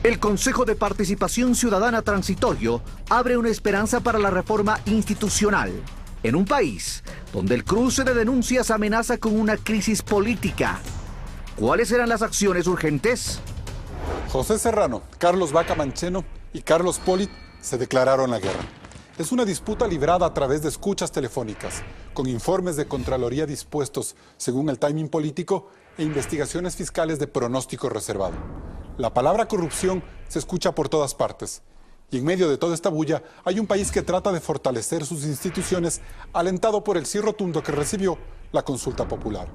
El Consejo de Participación Ciudadana Transitorio abre una esperanza para la reforma institucional en un país donde el cruce de denuncias amenaza con una crisis política. ¿Cuáles serán las acciones urgentes? José Serrano, Carlos Vaca Mancheno y Carlos Polit se declararon la guerra. Es una disputa librada a través de escuchas telefónicas, con informes de Contraloría dispuestos según el timing político e investigaciones fiscales de pronóstico reservado. La palabra corrupción se escucha por todas partes. Y en medio de toda esta bulla, hay un país que trata de fortalecer sus instituciones, alentado por el sí rotundo que recibió la consulta popular.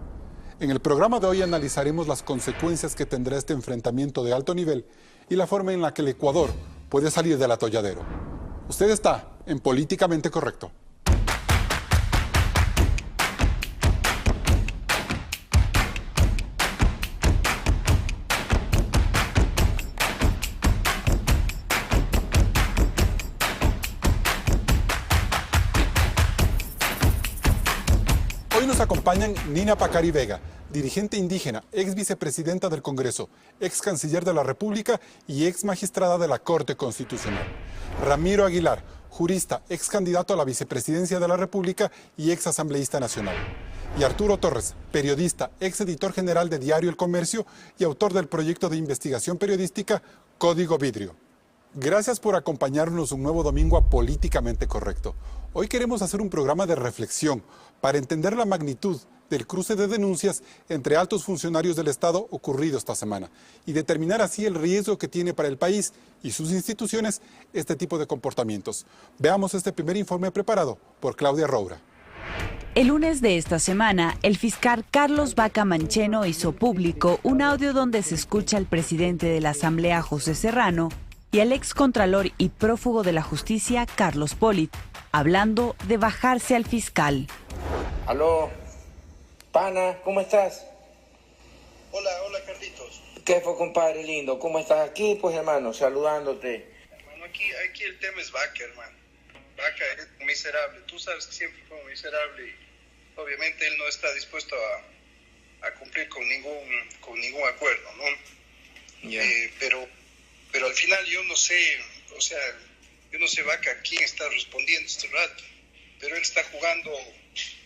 En el programa de hoy analizaremos las consecuencias que tendrá este enfrentamiento de alto nivel y la forma en la que el Ecuador puede salir del atolladero. Usted está en Políticamente Correcto. Hoy nos acompañan Nina Pacari Vega, dirigente indígena, ex vicepresidenta del Congreso, ex canciller de la República y ex magistrada de la Corte Constitucional. Ramiro Aguilar, jurista, ex candidato a la vicepresidencia de la República y ex asambleísta nacional. Y Arturo Torres, periodista, ex editor general de Diario El Comercio y autor del proyecto de investigación periodística Código Vidrio. Gracias por acompañarnos un nuevo domingo a Políticamente Correcto. Hoy queremos hacer un programa de reflexión para entender la magnitud del cruce de denuncias entre altos funcionarios del Estado ocurrido esta semana y determinar así el riesgo que tiene para el país y sus instituciones este tipo de comportamientos. Veamos este primer informe preparado por Claudia Roura. El lunes de esta semana, el fiscal Carlos Vaca Mancheno hizo público un audio donde se escucha al presidente de la Asamblea, José Serrano, y al excontralor y prófugo de la justicia, Carlos Polit, hablando de bajarse al fiscal. Aló, pana, ¿cómo estás? Hola, Carlitos. ¿Qué fue, compadre lindo? ¿Cómo estás aquí? Pues, hermano, saludándote. Hermano, aquí el tema es Vaca, hermano. Vaca es miserable. Tú sabes que siempre fue miserable y obviamente él no está dispuesto a cumplir con ningún acuerdo, ¿no? Yeah. Pero al final yo no sé, yo no sé Vaca a quién está respondiendo este rato, pero él está jugando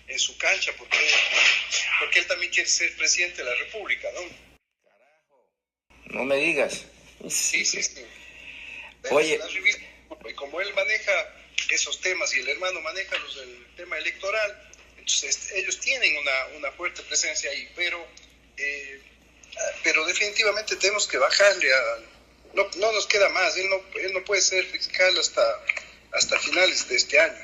en su cancha porque él también quiere ser presidente de la República, ¿no? Carajo. No me digas. Sí. Oye. Y como él maneja esos temas y el hermano maneja los del tema electoral, entonces ellos tienen una fuerte presencia ahí, pero definitivamente tenemos que bajarle no nos queda más, él no puede ser fiscal hasta finales de este año.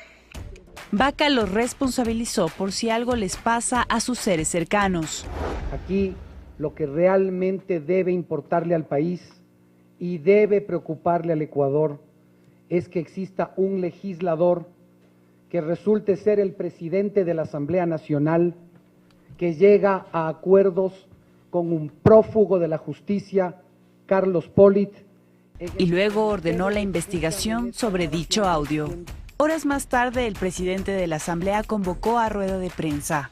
Vaca los responsabilizó por si algo les pasa a sus seres cercanos. Aquí lo que realmente debe importarle al país y debe preocuparle al Ecuador es que exista un legislador que resulte ser el presidente de la Asamblea Nacional, que llega a acuerdos con un prófugo de la justicia, Carlos Polit. Y luego ordenó la investigación sobre dicho audio. Horas más tarde, el presidente de la Asamblea convocó a rueda de prensa.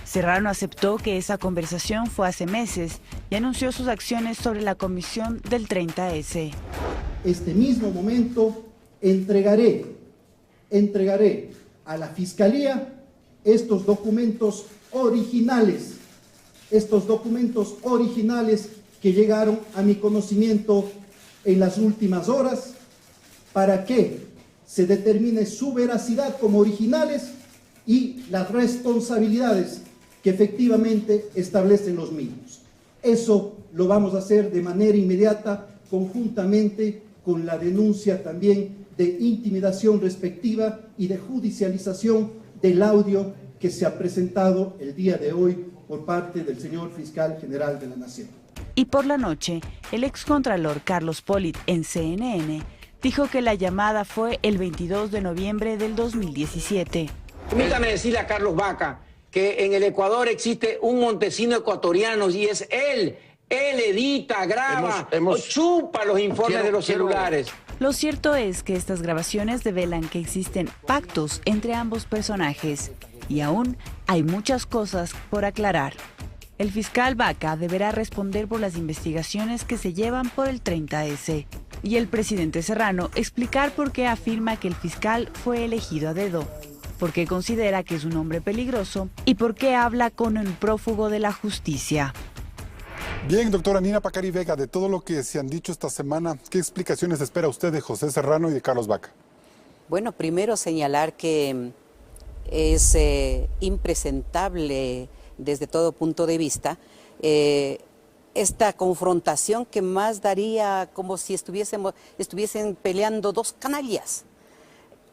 Serrano aceptó que esa conversación fue hace meses y anunció sus acciones sobre la comisión del 30S. Este mismo momento entregaré a la Fiscalía estos documentos originales que llegaron a mi conocimiento en las últimas horas para que se determine su veracidad como originales y las responsabilidades que efectivamente establecen los mismos. Eso lo vamos a hacer de manera inmediata, conjuntamente con la denuncia también de intimidación respectiva y de judicialización del audio que se ha presentado el día de hoy por parte del señor Fiscal General de la Nación. Y por la noche, el excontralor Carlos Polit en CNN dijo que la llamada fue el 22 de noviembre del 2017. Permítame decirle a Carlos Vaca que en el Ecuador existe un Montesino ecuatoriano y es él. Él edita, graba, chupa los informes de los celulares. Lo cierto es que estas grabaciones develan que existen pactos entre ambos personajes y aún hay muchas cosas por aclarar. El fiscal Vaca deberá responder por las investigaciones que se llevan por el 30S. Y el presidente Serrano explicar por qué afirma que el fiscal fue elegido a dedo, por qué considera que es un hombre peligroso y por qué habla con un prófugo de la justicia. Bien, doctora Nina Pacari Vega, de todo lo que se han dicho esta semana, ¿qué explicaciones espera usted de José Serrano y de Carlos Vaca? Bueno, primero señalar que es impresentable desde todo punto de vista esta confrontación que más daría como si estuviesen peleando dos canallas.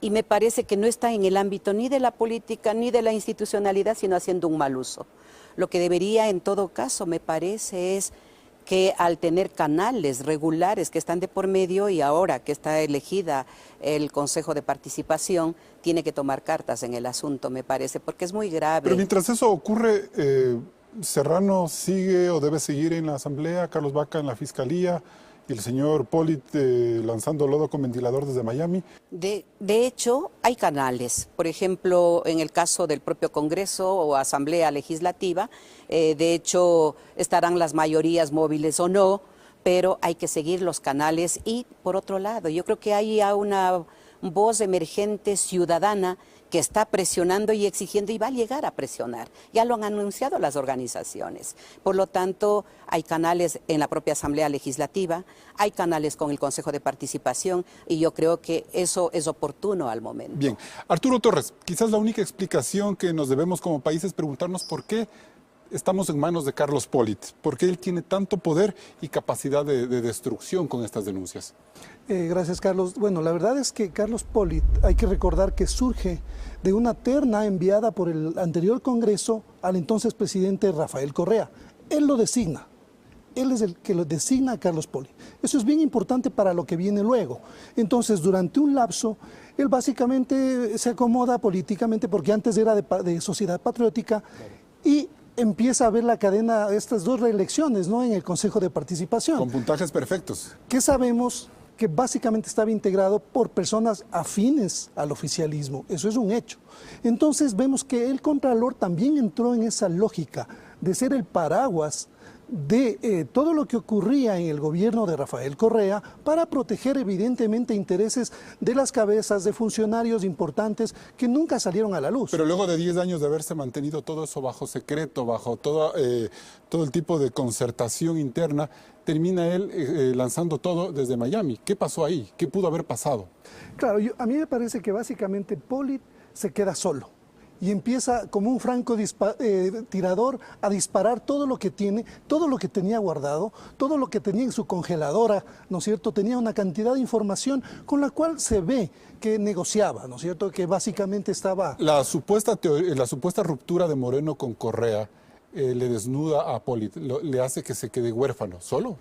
Y me parece que no está en el ámbito ni de la política ni de la institucionalidad, sino haciendo un mal uso. Lo que debería en todo caso, me parece, es que al tener canales regulares que están de por medio y ahora que está elegida el Consejo de Participación, tiene que tomar cartas en el asunto, me parece, porque es muy grave. Pero mientras eso ocurre, Serrano sigue o debe seguir en la Asamblea, Carlos Vaca en la Fiscalía y el señor Polit lanzando lodo con ventilador desde Miami. De hecho, hay canales, por ejemplo, en el caso del propio Congreso o Asamblea Legislativa, de hecho estarán las mayorías móviles o no, pero hay que seguir los canales y por otro lado, yo creo que hay una voz emergente ciudadana que está presionando y exigiendo y va a llegar a presionar. Ya lo han anunciado las organizaciones. Por lo tanto, hay canales en la propia Asamblea Legislativa, hay canales con el Consejo de Participación y yo creo que eso es oportuno al momento. Bien. Arturo Torres, quizás la única explicación que nos debemos como país es preguntarnos por qué estamos en manos de Carlos Polit, por qué él tiene tanto poder y capacidad de destrucción con estas denuncias. Gracias, Carlos. Bueno, la verdad es que Carlos Polit, hay que recordar que surge de una terna enviada por el anterior Congreso al entonces presidente Rafael Correa. Él lo designa. Él es el que lo designa a Carlos Polit. Eso es bien importante para lo que viene luego. Entonces, durante un lapso, él básicamente se acomoda políticamente porque antes era de Sociedad Patriótica y empieza a ver la cadena, estas dos reelecciones, ¿no?, en el Consejo de Participación. Con puntajes perfectos. ¿Qué sabemos? Que básicamente estaba integrado por personas afines al oficialismo. Eso es un hecho. Entonces vemos que el Contralor también entró en esa lógica de ser el paraguas de todo lo que ocurría en el gobierno de Rafael Correa para proteger evidentemente intereses de las cabezas de funcionarios importantes que nunca salieron a la luz. Pero luego de 10 años de haberse mantenido todo eso bajo secreto, bajo todo el tipo de concertación interna, termina él lanzando todo desde Miami. ¿Qué pasó ahí? ¿Qué pudo haber pasado? Claro, a mí me parece que básicamente Polit se queda solo y empieza como un franco tirador a disparar todo lo que tiene, todo lo que tenía guardado, todo lo que tenía en su congeladora, ¿no es cierto? Tenía una cantidad de información con la cual se ve que negociaba, ¿no es cierto? Que básicamente estaba... La supuesta ruptura de Moreno con Correa le desnuda a Polit, le hace que se quede huérfano, ¿solo?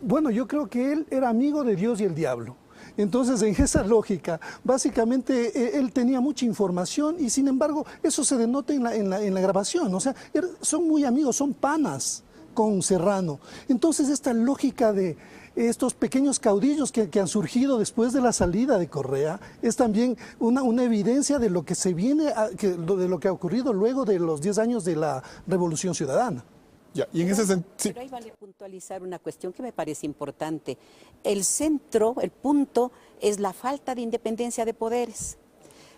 Bueno, yo creo que él era amigo de Dios y el diablo. Entonces, en esa lógica, básicamente él tenía mucha información y sin embargo eso se denota en la grabación. O sea, son muy amigos, son panas con Serrano. Entonces, esta lógica de estos pequeños caudillos que han surgido después de la salida de Correa es también una evidencia de lo que se viene, de lo que ha ocurrido luego de los 10 años de la Revolución Ciudadana. Ya, y en ese sentido, sí. Pero ahí vale puntualizar una cuestión que me parece importante. El centro, el punto, es la falta de independencia de poderes.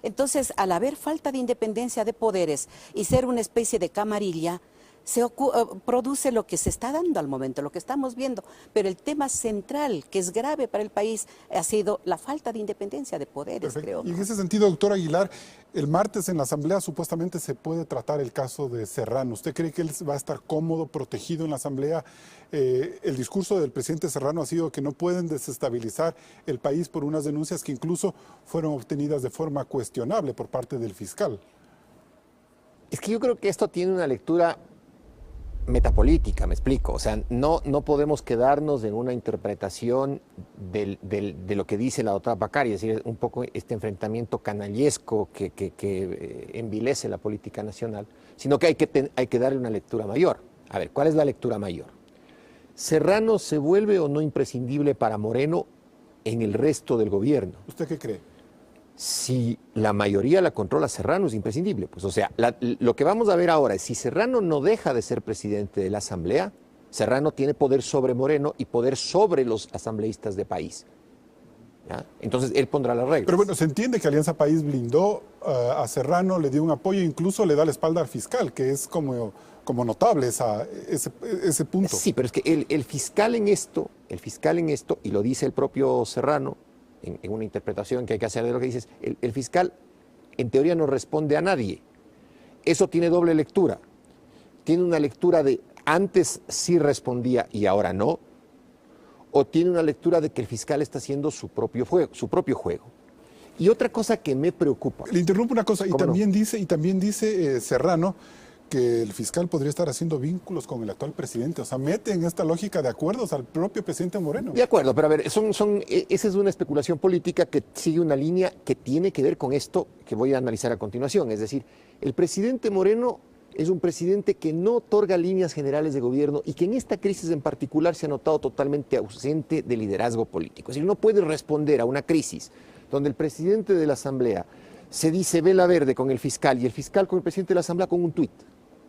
Entonces, al haber falta de independencia de poderes y ser una especie de camarilla, se produce lo que se está dando al momento, lo que estamos viendo. Pero el tema central, que es grave para el país, ha sido la falta de independencia de poderes, creo. Y en ese sentido, doctor Aguilar, el martes en la Asamblea supuestamente se puede tratar el caso de Serrano. ¿Usted cree que él va a estar cómodo, protegido en la Asamblea? El discurso del presidente Serrano ha sido que no pueden desestabilizar el país por unas denuncias que incluso fueron obtenidas de forma cuestionable por parte del fiscal. Es que yo creo que esto tiene una lectura metapolítica, me explico. O sea, no podemos quedarnos en una interpretación de lo que dice la doctora Pacari, es decir, un poco este enfrentamiento canallesco que envilece la política nacional, sino que hay que darle una lectura mayor. A ver, ¿cuál es la lectura mayor? ¿Serrano se vuelve o no imprescindible para Moreno en el resto del gobierno? ¿Usted qué cree? si la mayoría la controla Serrano, es imprescindible. Pues, o sea, lo que vamos a ver ahora es si Serrano no deja de ser presidente de la Asamblea, Serrano tiene poder sobre Moreno y poder sobre los asambleístas de país. ¿Ya? Entonces él pondrá las reglas. Pero bueno, se entiende que Alianza País blindó a Serrano, le dio un apoyo, incluso le da la espalda al fiscal, que es como notable ese punto. Sí, pero es que el fiscal en esto, y lo dice el propio Serrano, en una interpretación que hay que hacer de lo que dices, el fiscal en teoría no responde a nadie. Eso tiene doble lectura. Tiene una lectura de antes sí respondía y ahora no, o tiene una lectura de que el fiscal está haciendo su propio juego. Y otra cosa que me preocupa. Le interrumpo una cosa, y también dice Serrano que el fiscal podría estar haciendo vínculos con el actual presidente, o sea, mete en esta lógica de acuerdos al propio presidente Moreno. De acuerdo, pero a ver, esa es una especulación política que sigue una línea que tiene que ver con esto que voy a analizar a continuación. Es decir, el presidente Moreno es un presidente que no otorga líneas generales de gobierno y que en esta crisis en particular se ha notado totalmente ausente de liderazgo político. Es decir, no puede responder a una crisis donde el presidente de la Asamblea se dice vela verde con el fiscal y el fiscal con el presidente de la Asamblea con un tuit.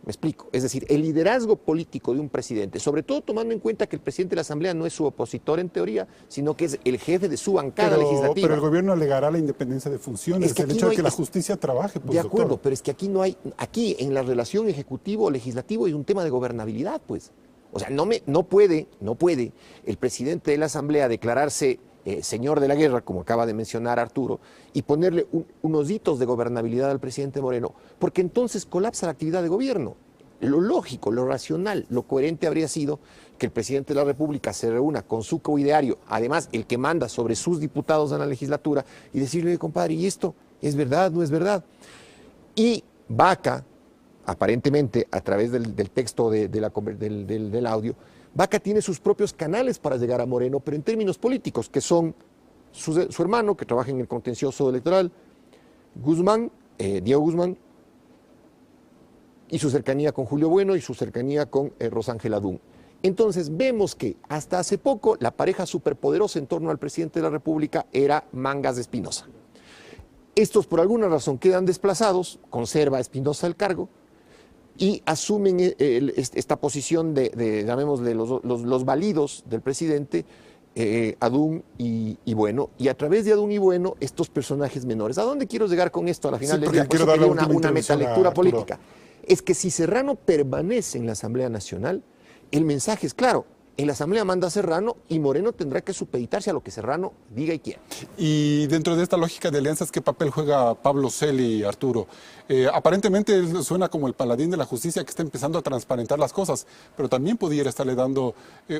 Me explico. Es decir, el liderazgo político de un presidente, sobre todo tomando en cuenta que el presidente de la Asamblea no es su opositor en teoría, sino que es el jefe de su bancada legislativa. Pero el gobierno alegará la independencia de funciones, el hecho de que la justicia trabaje. Pues, de acuerdo, doctor. pero es que aquí en la relación ejecutivo-legislativo hay un tema de gobernabilidad, pues. O sea, no puede el presidente de la Asamblea declararse señor de la guerra, como acaba de mencionar Arturo, y ponerle unos hitos de gobernabilidad al presidente Moreno, porque entonces colapsa la actividad de gobierno. Lo lógico, lo racional, lo coherente habría sido que el presidente de la República se reúna con su coideario, además el que manda sobre sus diputados en la legislatura, y decirle, compadre, ¿y esto es verdad, no es verdad? Y Vaca, aparentemente, a través del texto del audio, Vaca tiene sus propios canales para llegar a Moreno, pero en términos políticos, que son su hermano, que trabaja en el contencioso electoral, Diego Guzmán, y su cercanía con Julio Bueno y su cercanía con Rosángela Dun. Entonces vemos que hasta hace poco la pareja superpoderosa en torno al presidente de la República era Mangas de Espinosa. Estos por alguna razón quedan desplazados, conserva a Espinosa el cargo, y asumen esta posición llamémosle, los válidos del presidente, Adún y Bueno, y a través de Adún y Bueno, estos personajes menores. ¿A dónde quiero llegar con esto? A la final del día, por eso quería una metalectura política. Es que si Serrano permanece en la Asamblea Nacional, el mensaje es claro. En la Asamblea manda a Serrano y Moreno tendrá que supeditarse a lo que Serrano diga y quiera. Y dentro de esta lógica de alianzas, ¿qué papel juega Pablo Celi, Arturo? Aparentemente él suena como el paladín de la justicia que está empezando a transparentar las cosas, pero también pudiera estarle dando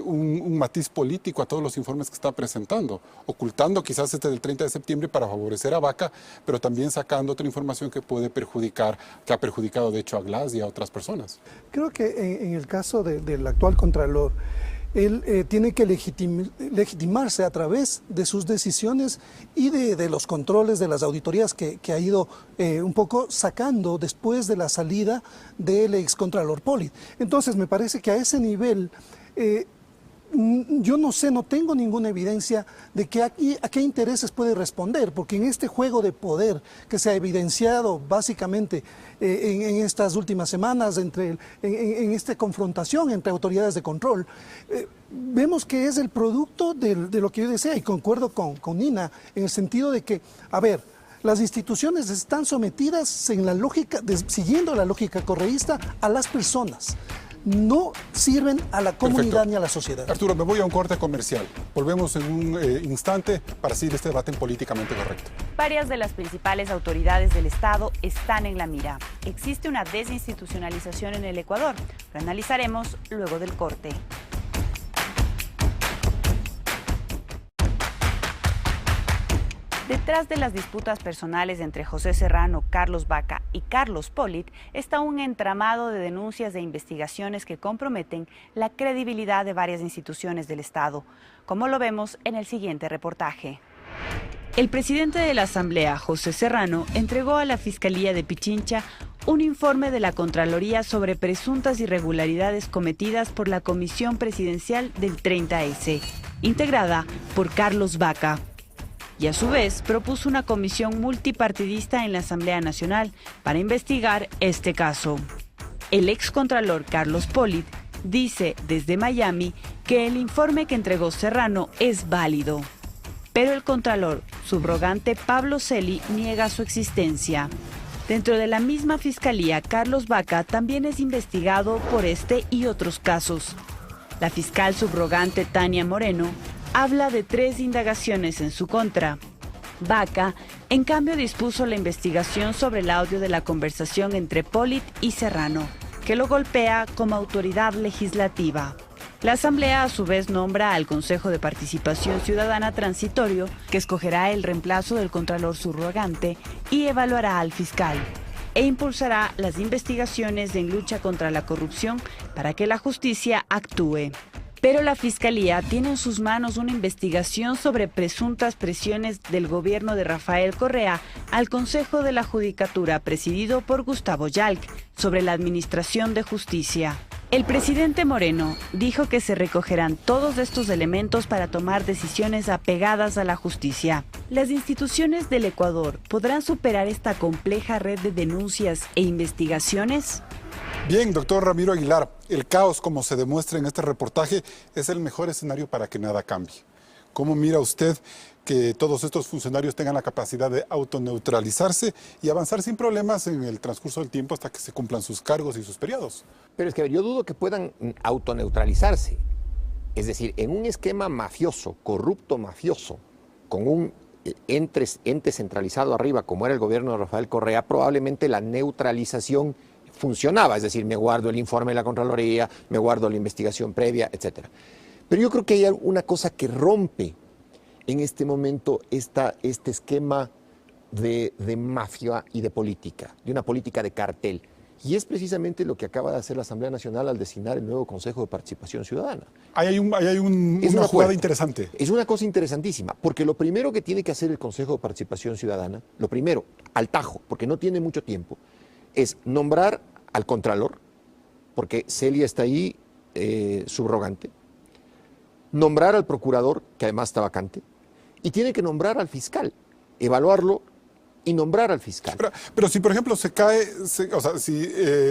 un matiz político a todos los informes que está presentando, ocultando quizás este del 30 de septiembre para favorecer a Vaca, pero también sacando otra información que puede perjudicar, que ha perjudicado de hecho a Glass y a otras personas. Creo que en el caso del actual Contralor, él tiene que legitimarse a través de sus decisiones y de los controles de las auditorías que ha ido un poco sacando después de la salida del excontralor Pollitt. Entonces me parece que a ese nivel yo no sé, no tengo ninguna evidencia de que a qué intereses puede responder, porque en este juego de poder que se ha evidenciado básicamente en estas últimas semanas, en esta confrontación entre autoridades de control, vemos que es el producto de lo que yo decía, y concuerdo con Nina, en el sentido de que, a ver, las instituciones están sometidas en la lógica, siguiendo la lógica correísta, a las personas. No sirven a la comunidad ni a la sociedad. Arturo, me voy a un corte comercial. Volvemos en un instante para seguir este debate políticamente correcto. Varias de las principales autoridades del Estado están en la mira. Existe una desinstitucionalización en el Ecuador. Lo analizaremos luego del corte. Detrás de las disputas personales entre José Serrano, Carlos Vaca y Carlos Pollitt está un entramado de denuncias e investigaciones que comprometen la credibilidad de varias instituciones del Estado, como lo vemos en el siguiente reportaje. El presidente de la Asamblea, José Serrano, entregó a la Fiscalía de Pichincha un informe de la Contraloría sobre presuntas irregularidades cometidas por la Comisión Presidencial del 30S, integrada por Carlos Vaca. y a su vez propuso una comisión multipartidista en la Asamblea Nacional para investigar este caso. El excontralor Carlos Polit dice desde Miami que el informe que entregó Serrano es válido, pero el contralor subrogante Pablo Celi niega su existencia. Dentro de la misma fiscalía, Carlos Vaca también es investigado por este y otros casos. La fiscal subrogante Tania Moreno habla de 3 indagaciones en su contra. Vaca, en cambio, dispuso la investigación sobre el audio de la conversación entre Polit y Serrano, que lo golpea como autoridad legislativa. La Asamblea a su vez nombra al Consejo de Participación Ciudadana transitorio, que escogerá el reemplazo del contralor subrogante y evaluará al fiscal, e impulsará las investigaciones en lucha contra la corrupción para que la justicia actúe. Pero la Fiscalía tiene en sus manos una investigación sobre presuntas presiones del gobierno de Rafael Correa al Consejo de la Judicatura presidido por Gustavo Yalc sobre la administración de justicia. El presidente Moreno dijo que se recogerán todos estos elementos para tomar decisiones apegadas a la justicia. ¿Las instituciones del Ecuador podrán superar esta compleja red de denuncias e investigaciones? Bien, doctor Ramiro Aguilar, el caos, como se demuestra en este reportaje, es el mejor escenario para que nada cambie. ¿Cómo mira usted que todos estos funcionarios tengan la capacidad de autoneutralizarse y avanzar sin problemas en el transcurso del tiempo hasta que se cumplan sus cargos y sus periodos? Pero es que yo dudo que puedan autoneutralizarse. Es decir, en un esquema mafioso, corrupto mafioso, con un ente centralizado arriba, como era el gobierno de Rafael Correa, probablemente la neutralización funcionaba. Es decir, me guardo el informe de la Contraloría, me guardo la investigación previa, etc. Pero yo creo que hay una cosa que rompe en este momento este esquema de mafia y de política, de una política de cartel. Y es precisamente lo que acaba de hacer la Asamblea Nacional al designar el nuevo Consejo de Participación Ciudadana. Ahí hay una jugada interesante. Es una cosa interesantísima, porque lo primero que tiene que hacer el Consejo de Participación Ciudadana, lo primero, al tajo, porque no tiene mucho tiempo, es nombrar al Contralor, porque Celia está ahí subrogante, nombrar al Procurador, que además está vacante, y tiene que nombrar al fiscal, evaluarlo y nombrar al fiscal. Pero si, por ejemplo, si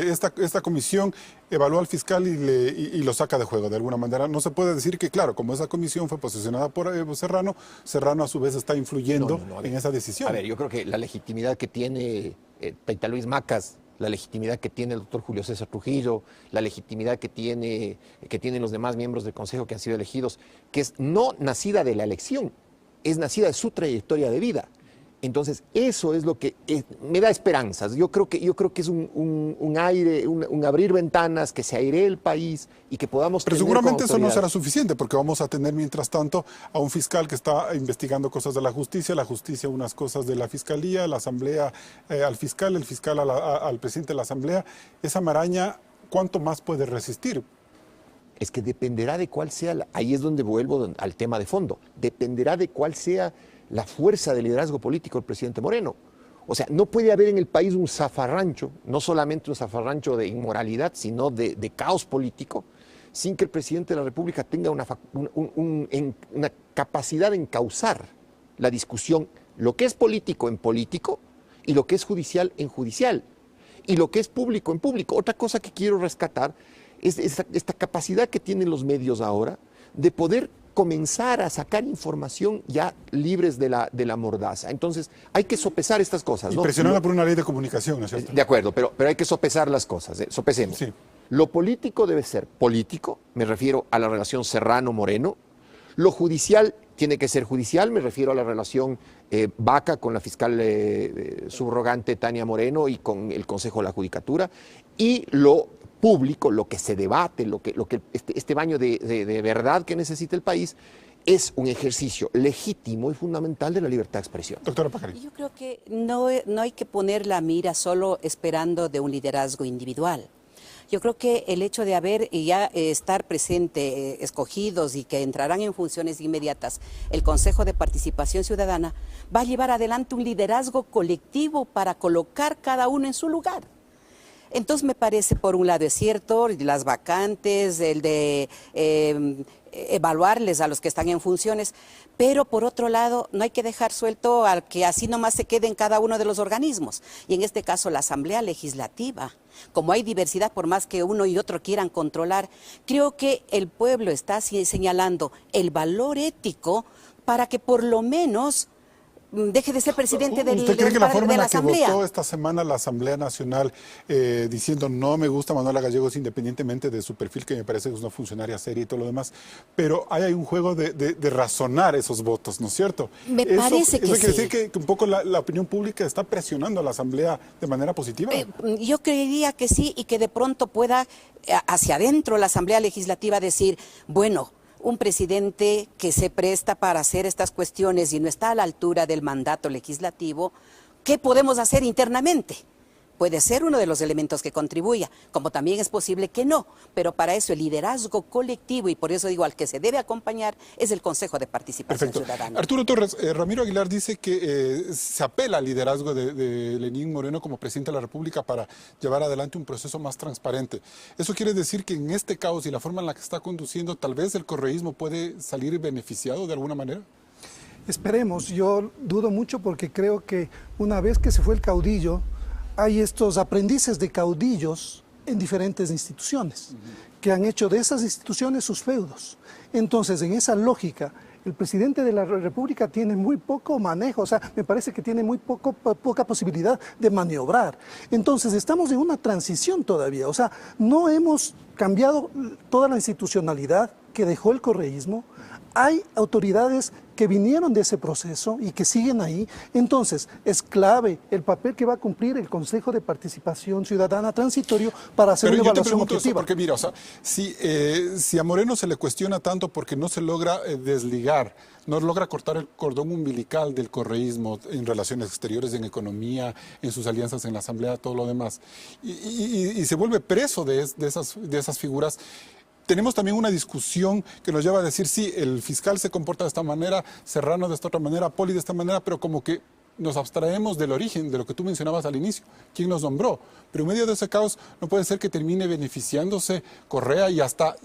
esta comisión evalúa al fiscal y lo saca de juego de alguna manera, no se puede decir que, claro, como esa comisión fue posicionada por Serrano, Serrano a su vez está influyendo en esa decisión. A ver, yo creo que la legitimidad que tiene Taita Luis Macas, la legitimidad que tiene el doctor Julio César Trujillo, la legitimidad que tienen los demás miembros del Consejo que han sido elegidos, que es no nacida de la elección, es nacida de su trayectoria de vida. Entonces, eso es lo que me da esperanzas. Yo creo que es un aire, un abrir ventanas, que se airee el país y que podamos Pero seguramente eso no será suficiente, porque vamos a tener, mientras tanto, a un fiscal que está investigando cosas de la justicia unas cosas de la fiscalía, la asamblea al fiscal, el fiscal al presidente de la asamblea. Esa maraña, ¿cuánto más puede resistir? Es que dependerá de cuál sea, ahí es donde vuelvo al tema de fondo, dependerá de cuál sea la fuerza de liderazgo político del presidente Moreno. O sea, no puede haber en el país un zafarrancho, no solamente un zafarrancho de inmoralidad, sino de caos político, sin que el presidente de la República tenga una capacidad de encauzar la discusión, lo que es político en político y lo que es judicial en judicial, y lo que es público en público. Otra cosa que quiero rescatar es esta capacidad que tienen los medios ahora de poder comenzar a sacar información ya libres de la mordaza. Entonces, hay que sopesar estas cosas, ¿no? Presionada por una ley de comunicación, ¿no es cierto? De acuerdo, pero hay que sopesar las cosas, sopesemos. Sí. Lo político debe ser político, me refiero a la relación Serrano-Moreno. Lo judicial tiene que ser judicial, me refiero a la relación Vaca con la fiscal subrogante Tania Moreno y con el Consejo de la Judicatura. Y lo público, lo que se debate, lo que este baño de verdad que necesita el país, es un ejercicio legítimo y fundamental de la libertad de expresión. Doctora Pacari. Yo creo que no hay que poner la mira solo esperando de un liderazgo individual. Yo creo que el hecho de estar presente, escogidos y que entrarán en funciones inmediatas el Consejo de Participación Ciudadana, va a llevar adelante un liderazgo colectivo para colocar cada uno en su lugar. Entonces me parece, por un lado es cierto, las vacantes, el de evaluarles a los que están en funciones, pero por otro lado no hay que dejar suelto al que así nomás se quede en cada uno de los organismos. Y en este caso la Asamblea Legislativa, como hay diversidad por más que uno y otro quieran controlar, creo que el pueblo está señalando el valor ético para que por lo menos deje de ser presidente de la Asamblea. ¿Usted cree que la forma en la que votó esta semana la Asamblea Nacional diciendo no me gusta Manuela Gallegos independientemente de su perfil, que me parece que es una funcionaria seria y todo lo demás, pero hay un juego de razonar esos votos, ¿no es cierto? Me parece que sí. ¿Eso quiere decir que un poco la opinión pública está presionando a la Asamblea de manera positiva? Yo creería que sí, y que de pronto pueda hacia adentro la Asamblea Legislativa decir, bueno, un presidente que se presta para hacer estas cuestiones y no está a la altura del mandato legislativo, ¿qué podemos hacer internamente? Puede ser uno de los elementos que contribuya, como también es posible que no, pero para eso el liderazgo colectivo, y por eso digo al que se debe acompañar, es el Consejo de Participación Ciudadana. Arturo Torres, Ramiro Aguilar dice que se apela al liderazgo de Lenín Moreno como presidente de la República para llevar adelante un proceso más transparente. ¿Eso quiere decir que en este caos y la forma en la que está conduciendo, tal vez el correísmo puede salir beneficiado de alguna manera? Esperemos, yo dudo mucho porque creo que una vez que se fue el caudillo, hay estos aprendices de caudillos en diferentes instituciones, que han hecho de esas instituciones sus feudos. Entonces, en esa lógica, el presidente de la República tiene muy poco manejo, o sea, me parece que tiene muy poca posibilidad de maniobrar. Entonces, estamos en una transición todavía, o sea, no hemos cambiado toda la institucionalidad que dejó el correísmo. Hay autoridades que vinieron de ese proceso y que siguen ahí. Entonces, es clave el papel que va a cumplir el Consejo de Participación Ciudadana Transitorio para hacer una evaluación objetiva. Porque mira, o sea, si a Moreno se le cuestiona tanto porque no se logra desligar, no logra cortar el cordón umbilical del correísmo en relaciones exteriores, en economía, en sus alianzas en la Asamblea, todo lo demás, y se vuelve preso de esas figuras. Tenemos también una discusión que nos lleva a decir, sí, el fiscal se comporta de esta manera, Serrano de esta otra manera, Poli de esta manera, pero como que nos abstraemos del origen, de lo que tú mencionabas al inicio, quién nos nombró. Pero en medio de ese caos no puede ser que termine beneficiándose Correa y hasta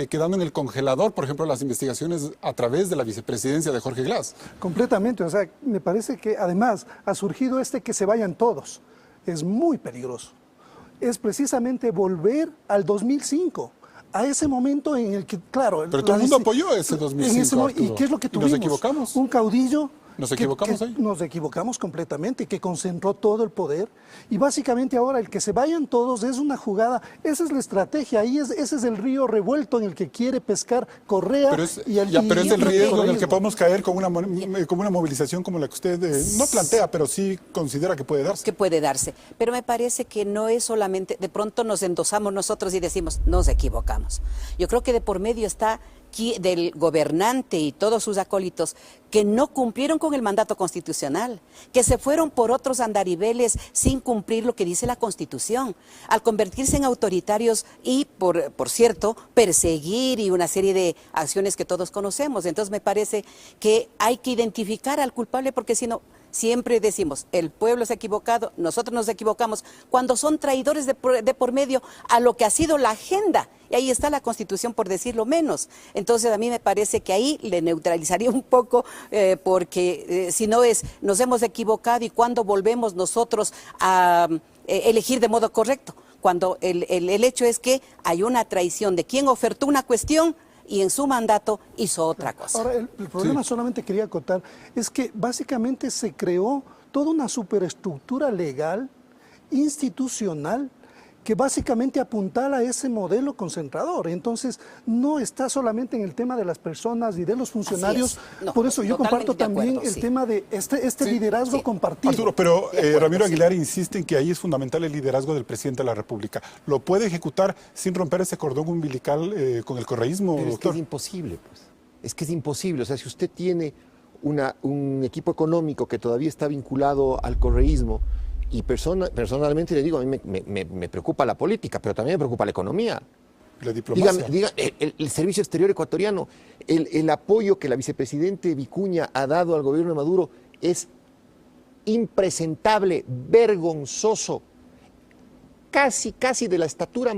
quedando en el congelador, por ejemplo, las investigaciones a través de la vicepresidencia de Jorge Glass. Completamente, o sea, me parece que además ha surgido que se vayan todos. Es muy peligroso. Es precisamente volver al 2005. A ese momento en el que, claro... Pero todo el mundo apoyó ese 2005, ¿Y qué es lo que tuvimos? ¿Nos equivocamos? Un caudillo... ¿Nos equivocamos ahí? Nos equivocamos completamente, que concentró todo el poder. Y básicamente ahora el que se vayan todos es una jugada, esa es la estrategia, ese es el río revuelto en el que quiere pescar Correa. Pero es el riesgo en el que podemos caer con una movilización como la que usted no plantea, pero sí considera que puede darse. Que puede darse. Pero me parece que no es solamente, de pronto nos endosamos nosotros y decimos, nos equivocamos. Yo creo que de por medio está del gobernante y todos sus acólitos que no cumplieron con el mandato constitucional, que se fueron por otros andariveles sin cumplir lo que dice la Constitución, al convertirse en autoritarios y, por cierto, perseguir y una serie de acciones que todos conocemos. Entonces me parece que hay que identificar al culpable porque si no, siempre decimos, el pueblo se ha equivocado, nosotros nos equivocamos, cuando son traidores de por medio a lo que ha sido la agenda. Y ahí está la Constitución, por decirlo menos. Entonces, a mí me parece que ahí le neutralizaría un poco, porque si no nos hemos equivocado y cuando volvemos nosotros a elegir de modo correcto. Cuando el hecho es que hay una traición de quien ofertó una cuestión y en su mandato hizo otra cosa. Ahora, el problema solamente quería acotar, es que básicamente se creó toda una superestructura legal, institucional, que básicamente apuntala a ese modelo concentrador. Entonces, no está solamente en el tema de las personas y de los funcionarios. No, por eso yo comparto también el tema de este liderazgo compartido. Arturo, pero Ramiro Aguilar insiste en que ahí es fundamental el liderazgo del presidente de la República. ¿Lo puede ejecutar sin romper ese cordón umbilical con el correísmo, pero doctor? Es que es imposible, pues. Es que es imposible. O sea, si usted tiene un equipo económico que todavía está vinculado al correísmo, y personalmente le digo, a mí me preocupa la política, pero también me preocupa la economía. La diplomacia. Diga, el Servicio Exterior ecuatoriano, el apoyo que la vicepresidente Vicuña ha dado al gobierno de Maduro es impresentable, vergonzoso. casi de la estatura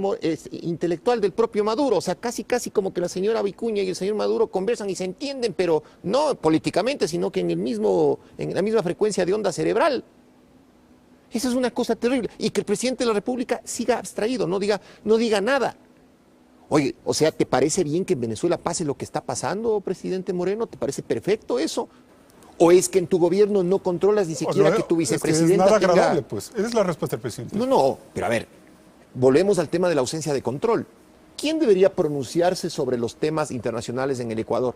intelectual del propio Maduro, o sea, casi como que la señora Vicuña y el señor Maduro conversan y se entienden, pero no políticamente, sino que en la misma frecuencia de onda cerebral. Esa es una cosa terrible. Y que el presidente de la República siga abstraído, no diga nada. Oye, o sea, ¿te parece bien que en Venezuela pase lo que está pasando, presidente Moreno? ¿Te parece perfecto eso? ¿O es que en tu gobierno no controlas ni siquiera que tu vicepresidenta es nada tenga... agradable, pues. Esa es la respuesta del presidente. No, pero a ver, volvemos al tema de la ausencia de control. ¿Quién debería pronunciarse sobre los temas internacionales en el Ecuador?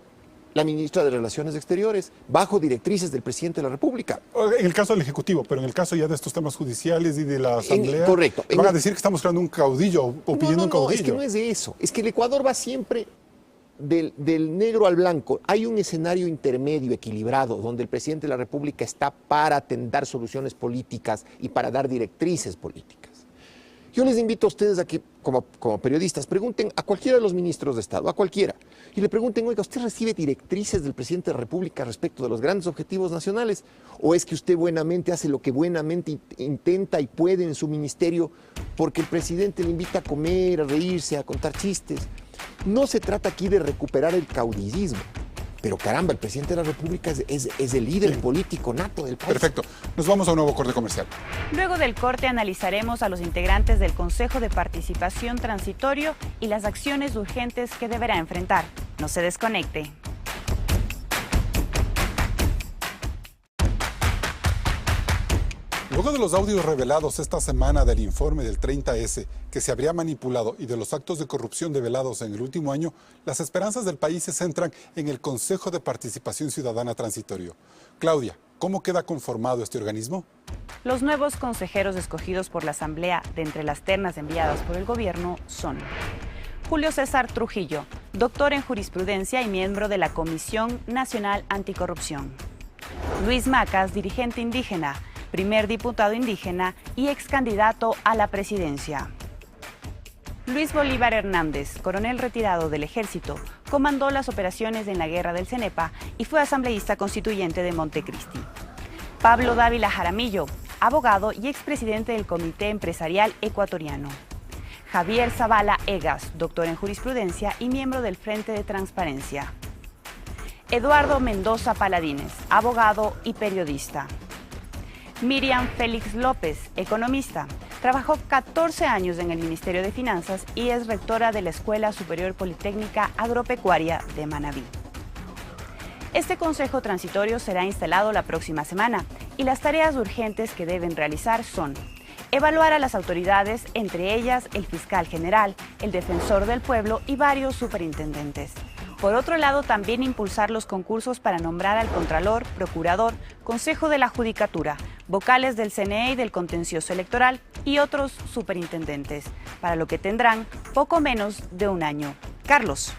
La ministra de Relaciones Exteriores, bajo directrices del presidente de la República. En el caso del Ejecutivo, pero en el caso ya de estos temas judiciales y de la Asamblea, correcto. Van a decir que estamos creando un caudillo o pidiendo un caudillo. No, es que no es de eso. Es que el Ecuador va siempre del negro al blanco. Hay un escenario intermedio, equilibrado, donde el presidente de la República está para dar soluciones políticas y para dar directrices políticas. Yo les invito a ustedes a que, como periodistas, pregunten a cualquiera de los ministros de Estado, a cualquiera, y le pregunten, oiga, ¿usted recibe directrices del presidente de la República respecto de los grandes objetivos nacionales? ¿O es que usted buenamente hace lo que buenamente intenta y puede en su ministerio porque el presidente le invita a comer, a reírse, a contar chistes? No se trata aquí de recuperar el caudillismo. Pero caramba, el presidente de la República es el líder político nato del país. Perfecto. Nos vamos a un nuevo corte comercial. Luego del corte analizaremos a los integrantes del Consejo de Participación Transitorio y las acciones urgentes que deberá enfrentar. No se desconecte. Luego de los audios revelados esta semana del informe del 30S que se habría manipulado y de los actos de corrupción develados en el último año, las esperanzas del país se centran en el Consejo de Participación Ciudadana Transitorio. Claudia, ¿cómo queda conformado este organismo? Los nuevos consejeros escogidos por la Asamblea de entre las ternas enviadas por el gobierno son Julio César Trujillo, doctor en jurisprudencia y miembro de la Comisión Nacional Anticorrupción. Luis Macas, dirigente indígena, primer diputado indígena y ex candidato a la presidencia. Luis Bolívar Hernández, coronel retirado del Ejército, comandó las operaciones en la Guerra del Cenepa y fue asambleísta constituyente de Montecristi. Pablo Dávila Jaramillo, abogado y expresidente del Comité Empresarial Ecuatoriano. Javier Zavala Egas, doctor en jurisprudencia y miembro del Frente de Transparencia. Eduardo Mendoza Paladines, abogado y periodista. Miriam Félix López, economista. Trabajó 14 años en el Ministerio de Finanzas y es rectora de la Escuela Superior Politécnica Agropecuaria de Manabí. Este consejo transitorio será instalado la próxima semana y las tareas urgentes que deben realizar son evaluar a las autoridades, entre ellas el fiscal general, el defensor del pueblo y varios superintendentes. Por otro lado, también impulsar los concursos para nombrar al Contralor, Procurador, Consejo de la Judicatura, vocales del CNE y del Contencioso Electoral y otros superintendentes, para lo que tendrán poco menos de un año. Carlos.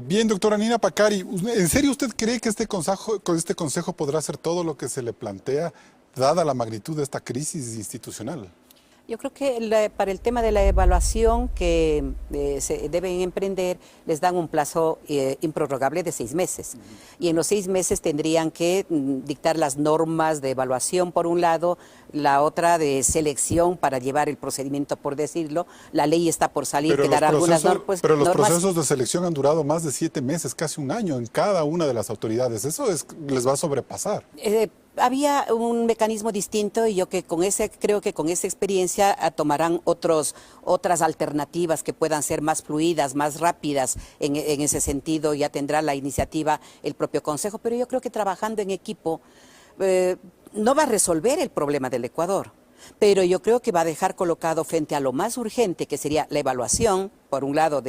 Bien, doctora Nina Pacari, ¿en serio usted cree que este consejo podrá hacer todo lo que se le plantea, dada la magnitud de esta crisis institucional? Yo creo que para el tema de la evaluación que se deben emprender, les dan un plazo improrrogable de 6 meses. Y en los 6 meses tendrían que dictar las normas de evaluación, por un lado, la otra de selección para llevar el procedimiento, por decirlo. La ley está por salir, que dará algunas normas. Pero los procesos de selección han durado más de 7 meses, casi un año en cada una de las autoridades. Eso les va a sobrepasar. Había un mecanismo distinto y yo creo que con esa experiencia tomarán otras alternativas que puedan ser más fluidas, más rápidas en ese sentido. Ya tendrá la iniciativa el propio Consejo, pero yo creo que trabajando en equipo no va a resolver el problema del Ecuador. Pero yo creo que va a dejar colocado frente a lo más urgente, que sería la evaluación, por un lado,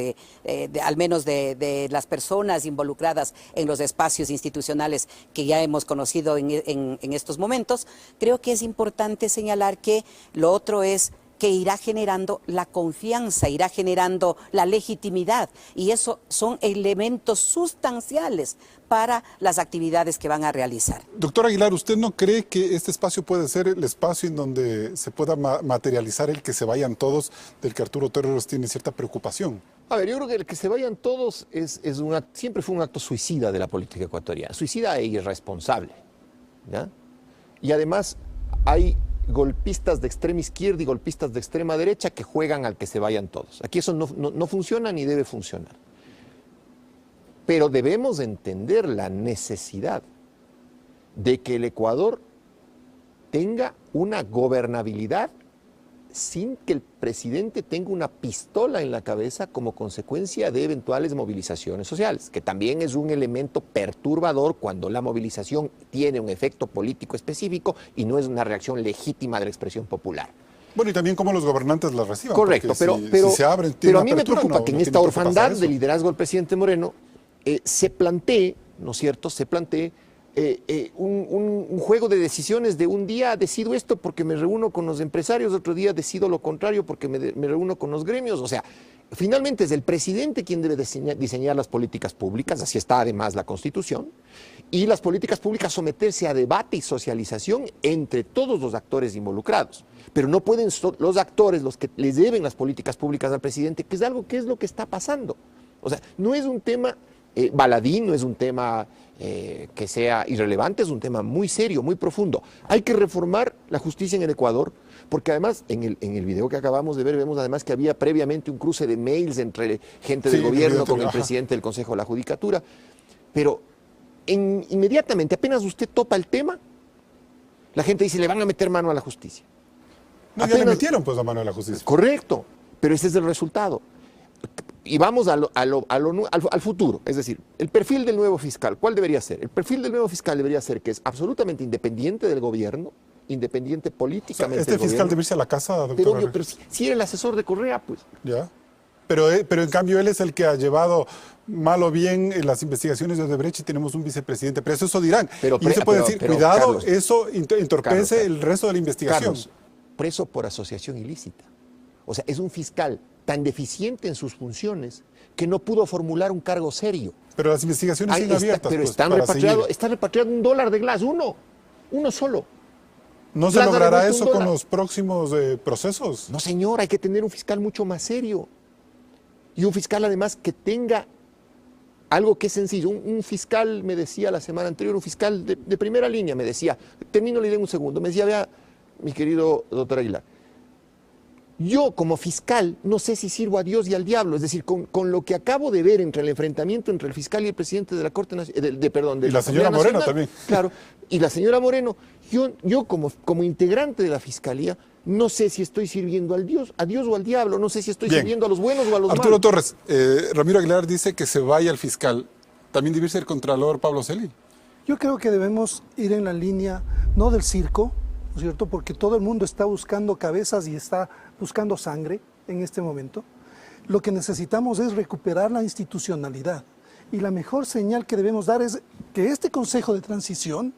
al menos de las personas involucradas en los espacios institucionales que ya hemos conocido en estos momentos. Creo que es importante señalar que lo otro es que irá generando la confianza, irá generando la legitimidad, y eso son elementos sustanciales para las actividades que van a realizar. Doctor Aguilar, ¿usted no cree que este espacio puede ser el espacio en donde se pueda materializar el que se vayan todos, del que Arturo Torres tiene cierta preocupación? A ver, yo creo que el que se vayan todos siempre fue un acto suicida de la política ecuatoriana, suicida e irresponsable, ¿ya? Y además hay golpistas de extrema izquierda y golpistas de extrema derecha que juegan al que se vayan todos. Aquí eso no funciona ni debe funcionar. Pero debemos entender la necesidad de que el Ecuador tenga una gobernabilidad sin que el presidente tenga una pistola en la cabeza como consecuencia de eventuales movilizaciones sociales, que también es un elemento perturbador cuando la movilización tiene un efecto político específico y no es una reacción legítima de la expresión popular. Bueno, y también cómo los gobernantes la reciban. Correcto, si se abren, pero a mí me preocupa que en esta orfandad del liderazgo del presidente Moreno se plantee, ¿no es cierto?, se plantee un juego de decisiones de un día decido esto porque me reúno con los empresarios, otro día decido lo contrario porque me reúno con los gremios. O sea, finalmente es el presidente quien debe diseñar las políticas públicas, así está además la Constitución, y las políticas públicas someterse a debate y socialización entre todos los actores involucrados. Pero no pueden los actores los que les deben las políticas públicas al presidente, que es algo que es lo que está pasando. O sea, no es un tema baladí, no es un tema que sea irrelevante, es un tema muy serio, muy profundo. Hay que reformar la justicia en el Ecuador, porque además en el video que acabamos de ver vemos además que había previamente un cruce de mails entre gente del gobierno con el presidente del Consejo de la Judicatura, pero inmediatamente, apenas usted topa el tema, la gente dice, le van a meter mano a la justicia. No, ya le metieron pues la mano a la justicia. Correcto, pero ese es el resultado. Y vamos al futuro, es decir, el perfil del nuevo fiscal, ¿cuál debería ser? El perfil del nuevo fiscal debería ser que es absolutamente independiente del gobierno, independiente políticamente. O sea, fiscal debe irse a la casa, doctor. Pero si era el asesor de Correa, pues. Ya. Pero en cambio él es el que ha llevado mal o bien en las investigaciones de Odebrecht y tenemos un vicepresidente preso, eso dirán. Y se puede decir, cuidado, Carlos, eso entorpece el resto de la investigación. Carlos, preso por asociación ilícita. O sea, es un fiscal tan deficiente en sus funciones que no pudo formular un cargo serio. Pero las investigaciones siguen abiertas. Pero pues, está repatriado $1 de Glass, uno solo. ¿No se logrará eso con los próximos procesos? No, señor, hay que tener un fiscal mucho más serio. Y un fiscal además que tenga algo que es sencillo. Un fiscal, me decía la semana anterior, un fiscal de primera línea, me decía, termino la idea en un segundo, me decía, vea, mi querido doctor Aguilar, yo como fiscal no sé si sirvo a Dios y al diablo, es decir, con lo que acabo de ver entre el enfrentamiento entre el fiscal y el presidente de la Corte Nacional, y la señora Moreno también. Claro, y la señora Moreno, yo como integrante de la fiscalía, no sé si estoy sirviendo a Dios o al diablo, no sé si estoy sirviendo a los buenos o a los Arturo malos. Torres, Ramiro Aguilar dice que se vaya el fiscal. ¿También debe ser el contralor Pablo Celi? Yo creo que debemos ir en la línea, no del circo, ¿no es cierto? Porque todo el mundo está buscando cabezas y está buscando sangre en este momento. Lo que necesitamos es recuperar la institucionalidad. Y la mejor señal que debemos dar es que este Consejo de Transición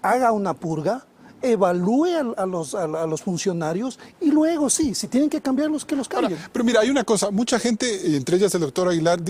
haga una purga, evalúe a los funcionarios y luego sí, si tienen que cambiarlos, que los cambien. Ahora, pero mira, hay una cosa, mucha gente, entre ellas el doctor Aguilar,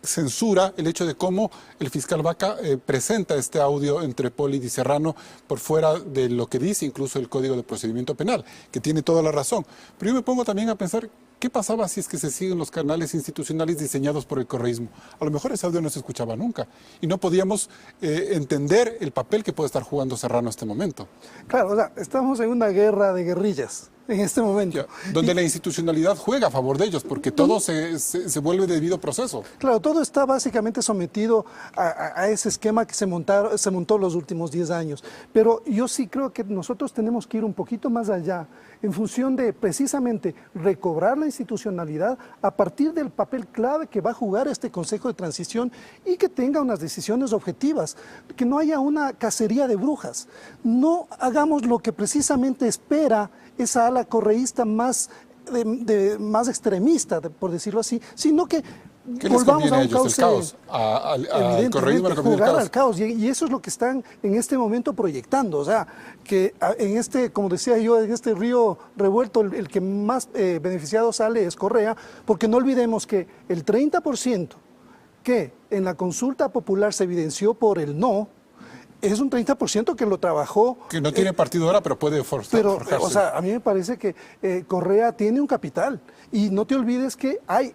censura el hecho de cómo el fiscal Vaca presenta este audio entre Poli y Di Serrano por fuera de lo que dice incluso el Código de Procedimiento Penal, que tiene toda la razón. Pero yo me pongo también a pensar, ¿qué pasaba si es que se siguen los canales institucionales diseñados por el correísmo? A lo mejor ese audio no se escuchaba nunca y no podíamos entender el papel que puede estar jugando Serrano en este momento. Claro, o sea, estamos en una guerra de guerrillas en este momento. Donde la institucionalidad juega a favor de ellos, porque todo se vuelve debido proceso. Claro, todo está básicamente sometido a ese esquema que se montó los últimos 10 años. Pero yo sí creo que nosotros tenemos que ir un poquito más allá, en función de precisamente recobrar la institucionalidad a partir del papel clave que va a jugar este Consejo de Transición y que tenga unas decisiones objetivas, que no haya una cacería de brujas. No hagamos lo que precisamente espera esa ala correísta más extremista, por decirlo así, sino que volvamos a un cauce, al correísmo, jugar al caos, y eso es lo que están en este momento proyectando. O sea, que en este, como decía yo, en este río revuelto, el que más beneficiado sale es Correa, porque no olvidemos que el 30% que en la consulta popular se evidenció por el no, es un 30% que lo trabajó. Que no tiene partido ahora, pero puede forjarse. O sea, a mí me parece que Correa tiene un capital. Y no te olvides que hay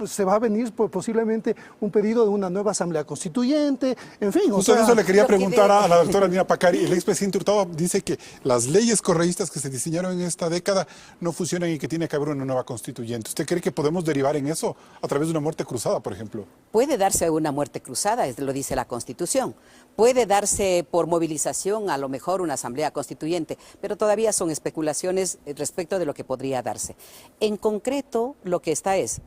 se va a venir posiblemente un pedido de una nueva asamblea constituyente, en fin. Justo eso le quería preguntar a la doctora Nina Pacari. El expresidente Hurtado dice que las leyes correístas que se diseñaron en esta década no funcionan y que tiene que haber una nueva constituyente. ¿Usted cree que podemos derivar en eso a través de una muerte cruzada, por ejemplo? Puede darse una muerte cruzada, lo dice la Constitución. Puede darse por movilización, a lo mejor, una asamblea constituyente, pero todavía son especulaciones respecto de lo que podría darse. En concreto, lo que está es,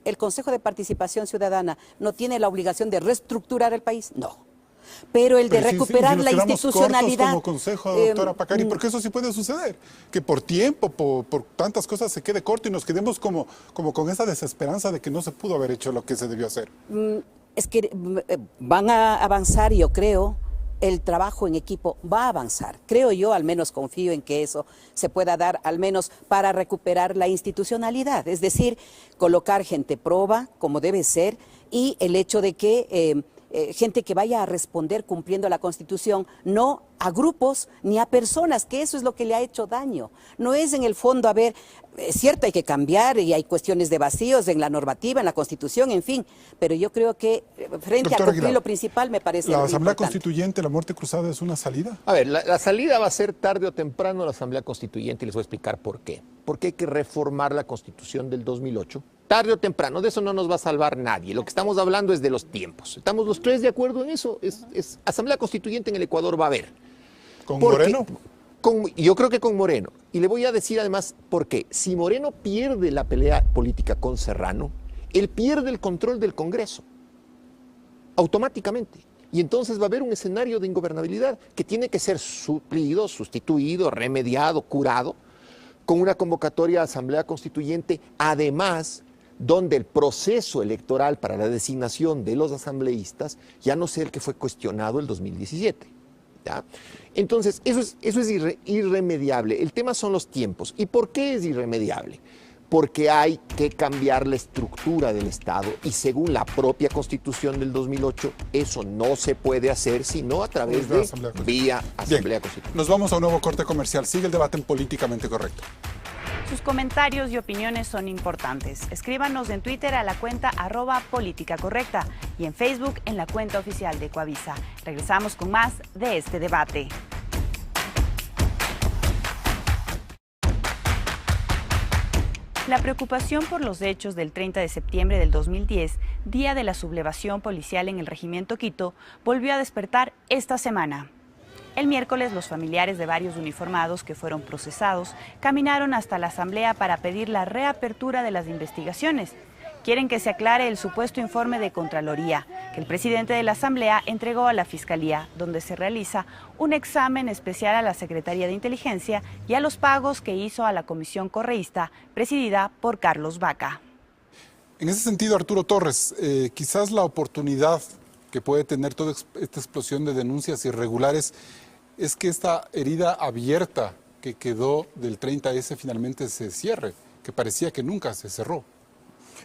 ¿el Consejo de Participación Ciudadana no tiene la obligación de reestructurar el país? No. Pero el de recuperar la institucionalidad... como consejo, doctora Pacari, porque eso sí puede suceder. Que por tiempo, por tantas cosas se quede corto y nos quedemos como con esa desesperanza de que no se pudo haber hecho lo que se debió hacer. Es que van a avanzar, yo creo, el trabajo en equipo va a avanzar. Creo yo, al menos confío en que eso se pueda dar, al menos para recuperar la institucionalidad. Es decir, colocar gente proba, como debe ser, y el hecho de que gente que vaya a responder cumpliendo la Constitución, no a grupos ni a personas, que eso es lo que le ha hecho daño. No es en el fondo, a ver, es cierto, hay que cambiar y hay cuestiones de vacíos en la normativa, en la Constitución, en fin, pero yo creo que frente a cumplir Aguilar, lo principal me parece ¿la Asamblea importante. Constituyente, la muerte cruzada, es una salida? A ver, la salida va a ser tarde o temprano la Asamblea Constituyente y les voy a explicar por qué. Porque hay que reformar la Constitución del 2008. Tarde o temprano, de eso no nos va a salvar nadie. Lo que estamos hablando es de los tiempos. ¿Estamos los tres de acuerdo en eso? Es Asamblea Constituyente en el Ecuador va a haber. ¿Con Moreno? Yo creo que con Moreno. Y le voy a decir además por qué. Si Moreno pierde la pelea política con Serrano, él pierde el control del Congreso. Automáticamente. Y entonces va a haber un escenario de ingobernabilidad que tiene que ser suplido, sustituido, remediado, curado, con una convocatoria a Asamblea Constituyente, además, donde el proceso electoral para la designación de los asambleístas ya no sea el que fue cuestionado el 2017. ¿Ya? Entonces, eso es irremediable. El tema son los tiempos. ¿Y por qué es irremediable? Porque hay que cambiar la estructura del Estado y según la propia Constitución del 2008, eso no se puede hacer sino a través de vía Asamblea Constituyente. Nos vamos a un nuevo corte comercial. Sigue el debate en Políticamente Correcto. Sus comentarios y opiniones son importantes. Escríbanos en Twitter a la cuenta @políticacorrecta y en Facebook en la cuenta oficial de Coavisa. Regresamos con más de este debate. La preocupación por los hechos del 30 de septiembre del 2010, día de la sublevación policial en el regimiento Quito, volvió a despertar esta semana. El miércoles, los familiares de varios uniformados que fueron procesados caminaron hasta la Asamblea para pedir la reapertura de las investigaciones. Quieren que se aclare el supuesto informe de Contraloría que el presidente de la Asamblea entregó a la Fiscalía, donde se realiza un examen especial a la Secretaría de Inteligencia y a los pagos que hizo a la comisión correísta presidida por Carlos Vaca. En ese sentido, Arturo Torres, quizás la oportunidad que puede tener toda esta explosión de denuncias irregulares es que esta herida abierta que quedó del 30S finalmente se cierre, que parecía que nunca se cerró.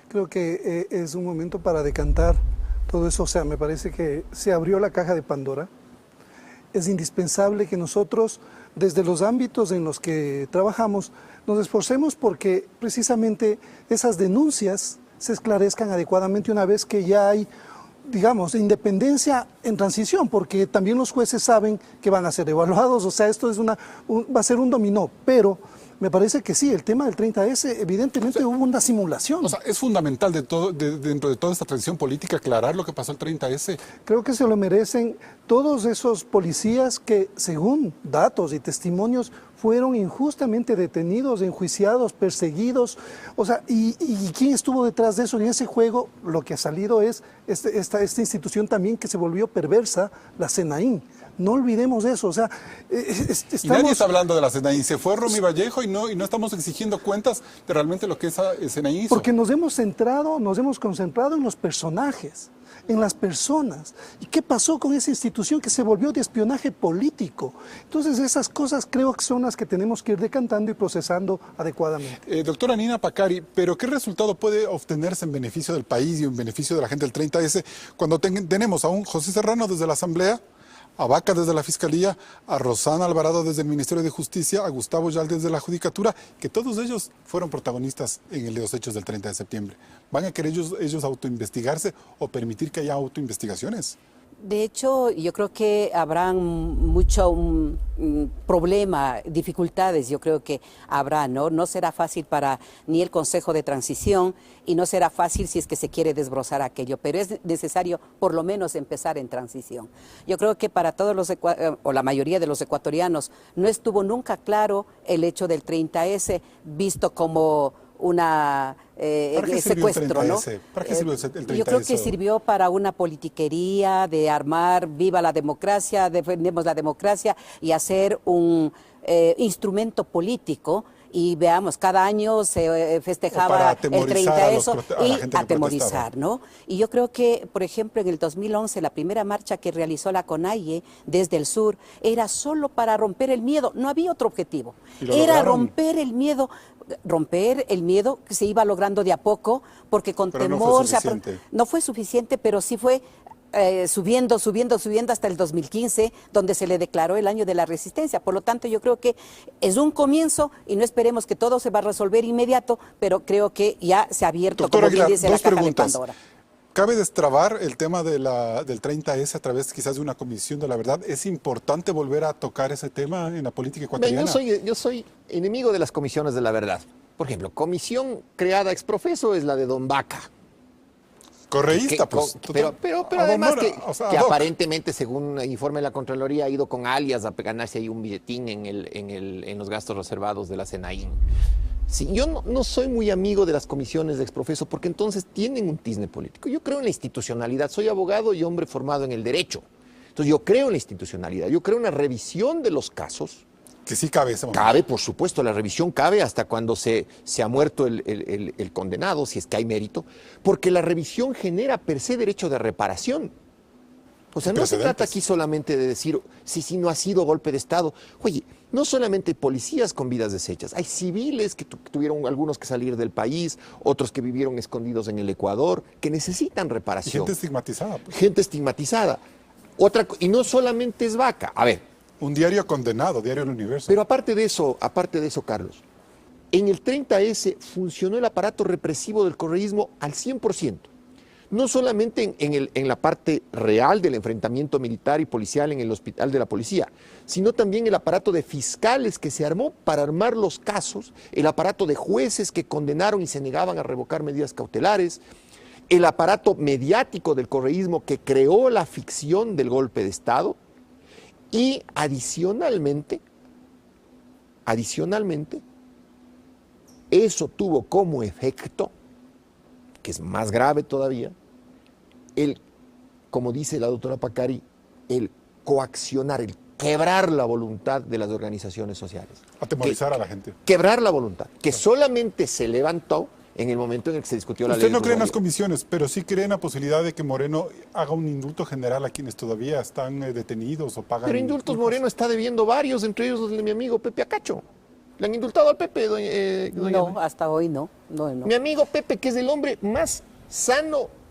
Creo que es un momento para decantar todo eso. O sea, me parece que se abrió la caja de Pandora. Es indispensable que nosotros, desde los ámbitos en los que trabajamos, nos esforcemos porque precisamente esas denuncias se esclarezcan adecuadamente una vez que ya hay, digamos, independencia en transición, porque también los jueces saben que van a ser evaluados. O sea, esto es va a ser un dominó, pero me parece que sí, el tema del 30S, evidentemente hubo una simulación. O sea, es fundamental dentro de toda esta transición política aclarar lo que pasó el 30S. Creo que se lo merecen todos esos policías que, según datos y testimonios, fueron injustamente detenidos, enjuiciados, perseguidos. O sea, ¿y quién estuvo detrás de eso? En ese juego lo que ha salido es esta institución también que se volvió perversa, la SENAIN. No olvidemos eso, o sea, Y nadie está hablando de la SENAIN. Se fue Romy Vallejo y no estamos exigiendo cuentas de realmente lo que esa SENAIN hizo. Porque nos hemos concentrado en los personajes, en las personas. ¿Y qué pasó con esa institución que se volvió de espionaje político? Entonces esas cosas creo que son las que tenemos que ir decantando y procesando adecuadamente. Doctora Nina Pacari, ¿pero qué resultado puede obtenerse en beneficio del país y en beneficio de la gente del 30S cuando tenemos a un José Serrano desde la Asamblea, A Vaca desde la Fiscalía, a Rosana Alvarado desde el Ministerio de Justicia, a Gustavo Yal desde la Judicatura, que todos ellos fueron protagonistas en los hechos del 30 de septiembre. ¿Van a querer ellos autoinvestigarse o permitir que haya autoinvestigaciones? De hecho, yo creo que habrán mucho problema, dificultades, yo creo que habrá, ¿no? No será fácil para ni el Consejo de Transición y no será fácil si es que se quiere desbrozar aquello, pero es necesario por lo menos empezar en transición. Yo creo que para todos los, o la mayoría de los ecuatorianos, no estuvo nunca claro el hecho del 30S visto como una secuestro, ¿no? ¿Para qué sirvió el 30S? Yo creo que sirvió para una politiquería de armar viva la democracia, defendemos la democracia y hacer un instrumento político. Y veamos, cada año se festejaba el 30S y atemorizar, ¿no? Y yo creo que, por ejemplo, en el 2011, la primera marcha que realizó la CONAIE desde el sur era solo para romper el miedo, no había otro objetivo. Era romper el miedo que se iba logrando de a poco, porque con temor no fue suficiente, pero sí fue subiendo hasta el 2015, donde se le declaró el año de la resistencia. Por lo tanto, yo creo que es un comienzo y no esperemos que todo se va a resolver inmediato, pero creo que ya se ha abierto, Doctor como Aguilar, quien dice, la caja de Pandora. ¿Cabe destrabar el tema del 30S a través quizás de una comisión de la verdad? ¿Es importante volver a tocar ese tema en la política ecuatoriana? Yo soy enemigo de las comisiones de la verdad. Por ejemplo, comisión creada ex profeso es la de Don Vaca. Correísta, pues. Pero además que aparentemente, según el informe de la Contraloría, ha ido con alias a ganarse ahí un billetín en los gastos reservados de la SENAIN. Sí, yo no soy muy amigo de las comisiones de exprofeso porque entonces tienen un tizne político. Yo creo en la institucionalidad, soy abogado y hombre formado en el derecho. Entonces yo creo en la institucionalidad, yo creo en una revisión de los casos. Que sí cabe ese momento. Cabe, por supuesto, la revisión cabe hasta cuando se ha muerto el condenado, si es que hay mérito, porque la revisión genera per se derecho de reparación. O sea, no se trata aquí solamente de decir si no ha sido golpe de Estado. Oye, no solamente hay policías con vidas deshechas, hay civiles que tuvieron algunos que salir del país, otros que vivieron escondidos en el Ecuador, que necesitan reparación. Y gente estigmatizada. Pues. Gente estigmatizada. Y no solamente es Vaca. A ver. Un diario condenado, Diario El Universo. Pero aparte de eso, Carlos, en el 30S funcionó el aparato represivo del correísmo al 100%. No solamente en la parte real del enfrentamiento militar y policial en el hospital de la policía, sino también el aparato de fiscales que se armó para armar los casos, el aparato de jueces que condenaron y se negaban a revocar medidas cautelares, el aparato mediático del correísmo que creó la ficción del golpe de Estado y adicionalmente, eso tuvo como efecto, que es más grave todavía, como dice la doctora Pacari, el coaccionar, el quebrar la voluntad de las organizaciones sociales. Atemorizar a la gente. Quebrar la voluntad, que solamente se levantó en el momento en el que se discutió la ley. Usted no cree en las comisiones, pero sí cree en la posibilidad de que Moreno haga un indulto general a quienes todavía están detenidos o pagan. Pero indultos Moreno está debiendo varios, entre ellos los de mi amigo Pepe Acacho. ¿Le han indultado al Pepe, doña No, hasta hoy no. Mi amigo Pepe, que es el hombre más sano,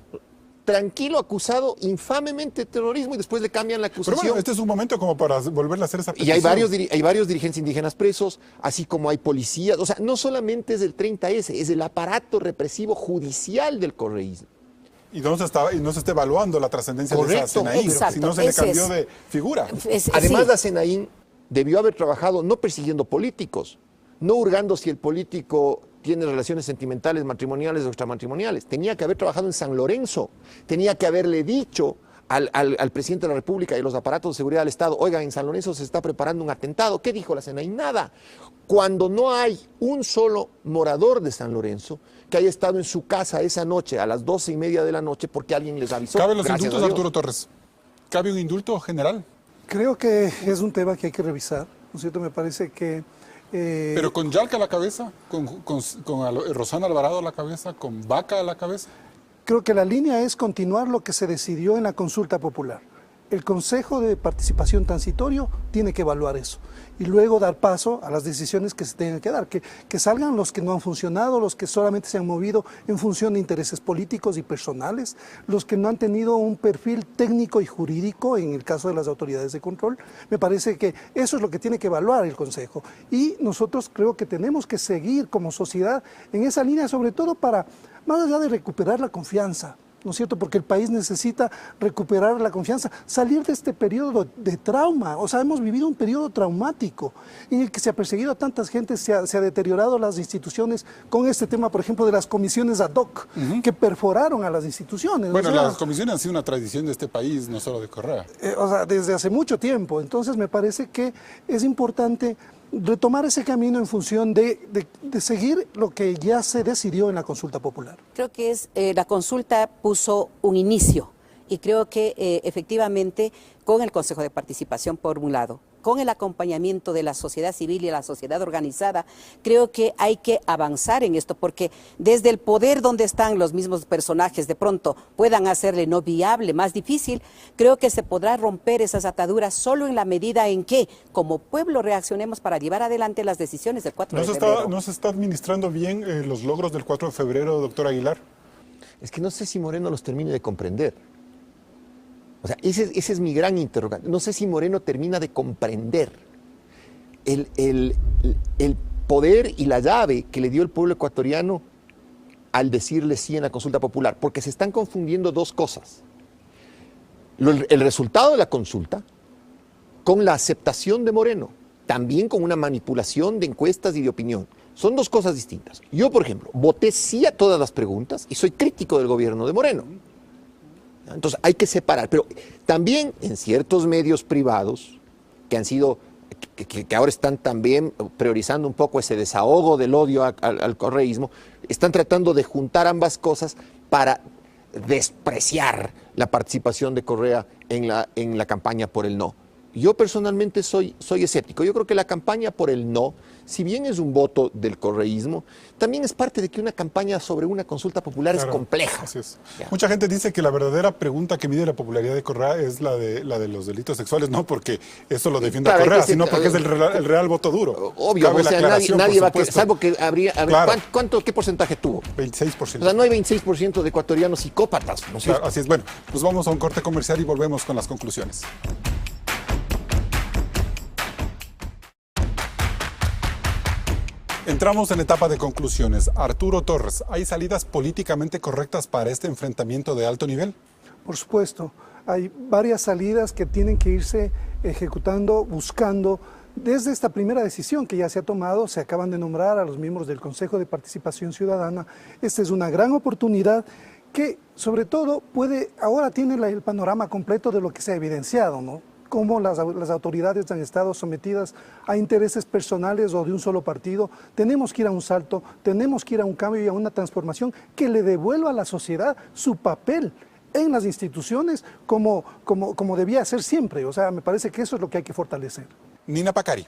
tranquilo, acusado infamemente de terrorismo y después le cambian la acusación. Pero bueno, este es un momento como para volverle a hacer esa petición. Y hay varios dirigentes indígenas presos, así como hay policías. O sea, no solamente es el 30S, es el aparato represivo judicial del correísmo. Y no se está evaluando la trascendencia de esa SENAIN, si no se le cambió de figura. Además, la SENAIN debió haber trabajado no persiguiendo políticos, no hurgando si el político tiene relaciones sentimentales, matrimoniales o extramatrimoniales. Tenía que haber trabajado en San Lorenzo, tenía que haberle dicho al presidente de la República y los aparatos de seguridad del Estado, oigan, en San Lorenzo se está preparando un atentado. ¿Qué dijo la SENAIN? Nada. Cuando no hay un solo morador de San Lorenzo que haya estado en su casa esa noche a las 12:30 de la noche porque alguien les avisó. ¿Caben los indultos, Arturo Torres? ¿Cabe un indulto general? Creo que es un tema que hay que revisar, ¿no es cierto? Me parece que... Pero con Yalca a la cabeza, con Rosana Alvarado a la cabeza, con Vaca a la cabeza. Creo que la línea es continuar lo que se decidió en la consulta popular. el Consejo de Participación Transitorio tiene que evaluar eso y luego dar paso a las decisiones que se tengan que dar, que salgan los que no han funcionado, los que solamente se han movido en función de intereses políticos y personales, los que no han tenido un perfil técnico y jurídico en el caso de las autoridades de control. Me parece que eso es lo que tiene que evaluar el Consejo y nosotros creo que tenemos que seguir como sociedad en esa línea, sobre todo para, más allá de recuperar la confianza, ¿no es cierto? Porque el país necesita recuperar la confianza, salir de este periodo de trauma. O sea, hemos vivido un periodo traumático en el que se ha perseguido a tantas gentes, se ha deteriorado las instituciones con este tema, por ejemplo, de las comisiones ad hoc, que perforaron a las instituciones. Bueno, las comisiones han sido una tradición de este país, no solo de Correa. O sea, desde hace mucho tiempo. Entonces, me parece que es importante retomar ese camino en función de seguir lo que ya se decidió en la consulta popular. Creo que la consulta puso un inicio y creo que efectivamente con el Consejo de Participación por un lado, con el acompañamiento de la sociedad civil y la sociedad organizada, creo que hay que avanzar en esto, porque desde el poder donde están los mismos personajes de pronto puedan hacerle no viable, más difícil, creo que se podrá romper esas ataduras solo en la medida en que como pueblo reaccionemos para llevar adelante las decisiones del 4 de febrero. ¿No se está administrando bien los logros del 4 de febrero, doctor Aguilar? Es que no sé si Moreno los termine de comprender. O sea, ese es mi gran interrogante. No sé si Moreno termina de comprender el poder y la llave que le dio el pueblo ecuatoriano al decirle sí en la consulta popular, porque se están confundiendo dos cosas. El resultado de la consulta con la aceptación de Moreno, también con una manipulación de encuestas y de opinión. Son dos cosas distintas. Yo, por ejemplo, voté sí a todas las preguntas y soy crítico del gobierno de Moreno. Entonces hay que separar, pero también en ciertos medios privados que han sido, que ahora están también priorizando un poco ese desahogo del odio al correísmo, están tratando de juntar ambas cosas para despreciar la participación de Correa en la campaña por el no. Yo personalmente soy escéptico. Yo creo que la campaña por el no, si bien es un voto del correísmo, también es parte de que una campaña sobre una consulta popular es compleja. Así es. Mucha gente dice que la verdadera pregunta que mide la popularidad de Correa es la de los delitos sexuales, no porque eso lo defienda Correa, sino porque es el real voto duro. Obvio, o sea, nadie va a querer, salvo que habría claro. ¿Qué porcentaje tuvo? 26%. O sea, no hay 26% de ecuatorianos psicópatas, ¿no es cierto? Claro, así es. Bueno, pues vamos a un corte comercial y volvemos con las conclusiones. Entramos en etapa de conclusiones. Arturo Torres, ¿hay salidas políticamente correctas para este enfrentamiento de alto nivel? Por supuesto, hay varias salidas que tienen que irse ejecutando, buscando. Desde esta primera decisión que ya se ha tomado, se acaban de nombrar a los miembros del Consejo de Participación Ciudadana. Esta es una gran oportunidad que, sobre todo, ahora tiene el panorama completo de lo que se ha evidenciado, ¿no? Cómo las autoridades han estado sometidas a intereses personales o de un solo partido. Tenemos que ir a un salto, tenemos que ir a un cambio y a una transformación que le devuelva a la sociedad su papel en las instituciones como debía ser siempre. O sea, me parece que eso es lo que hay que fortalecer. Nina Pacari.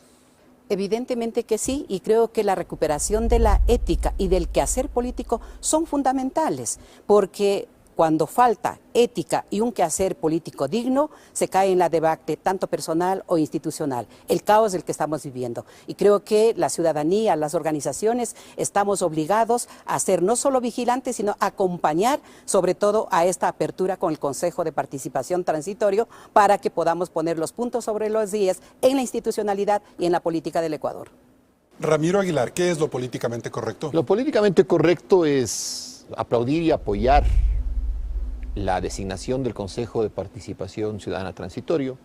Evidentemente que sí, y creo que la recuperación de la ética y del quehacer político son fundamentales, porque cuando falta ética y un quehacer político digno, se cae en la debate tanto personal o institucional, el caos del que estamos viviendo. Y creo que la ciudadanía, las organizaciones, estamos obligados a ser no solo vigilantes, sino acompañar sobre todo a esta apertura con el Consejo de Participación Transitorio para que podamos poner los puntos sobre los íes en la institucionalidad y en la política del Ecuador. Ramiro Aguilar, ¿qué es lo políticamente correcto? Lo políticamente correcto es aplaudir y apoyar la designación del Consejo de Participación Ciudadana Transitorio,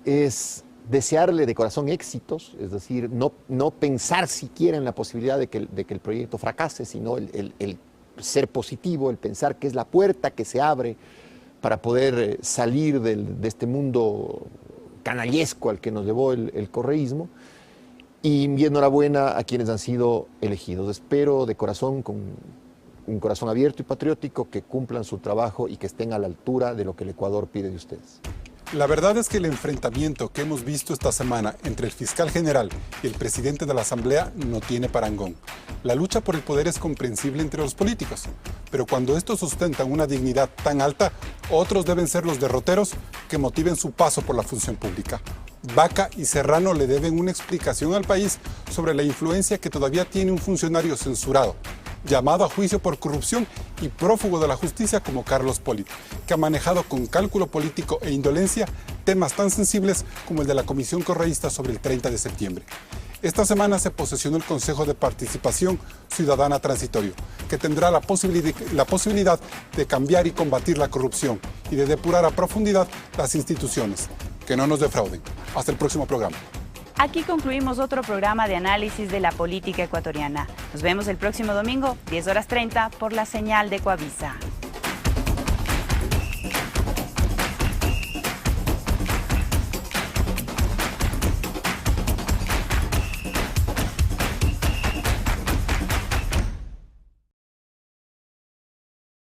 es desearle de corazón éxitos, es decir, no pensar siquiera en la posibilidad de que el proyecto fracase, sino el ser positivo, el pensar que es la puerta que se abre para poder salir de este mundo canallesco al que nos llevó el correísmo. Y enhorabuena a quienes han sido elegidos. Espero de corazón, con un corazón abierto y patriótico, que cumplan su trabajo y que estén a la altura de lo que el Ecuador pide de ustedes. La verdad es que el enfrentamiento que hemos visto esta semana entre el fiscal general y el presidente de la Asamblea no tiene parangón. La lucha por el poder es comprensible entre los políticos, pero cuando estos sustentan una dignidad tan alta, otros deben ser los derroteros que motiven su paso por la función pública. Vaca y Serrano le deben una explicación al país sobre la influencia que todavía tiene un funcionario censurado, llamado a juicio por corrupción y prófugo de la justicia como Carlos Polit, que ha manejado con cálculo político e indolencia temas tan sensibles como el de la Comisión Correísta sobre el 30 de septiembre. Esta semana se posesionó el Consejo de Participación Ciudadana Transitorio, que tendrá la posibilidad de cambiar y combatir la corrupción y de depurar a profundidad las instituciones. Que no nos defrauden. Hasta el próximo programa. Aquí concluimos otro programa de análisis de la política ecuatoriana. Nos vemos el próximo domingo, 10:30, por la señal de Coavisa.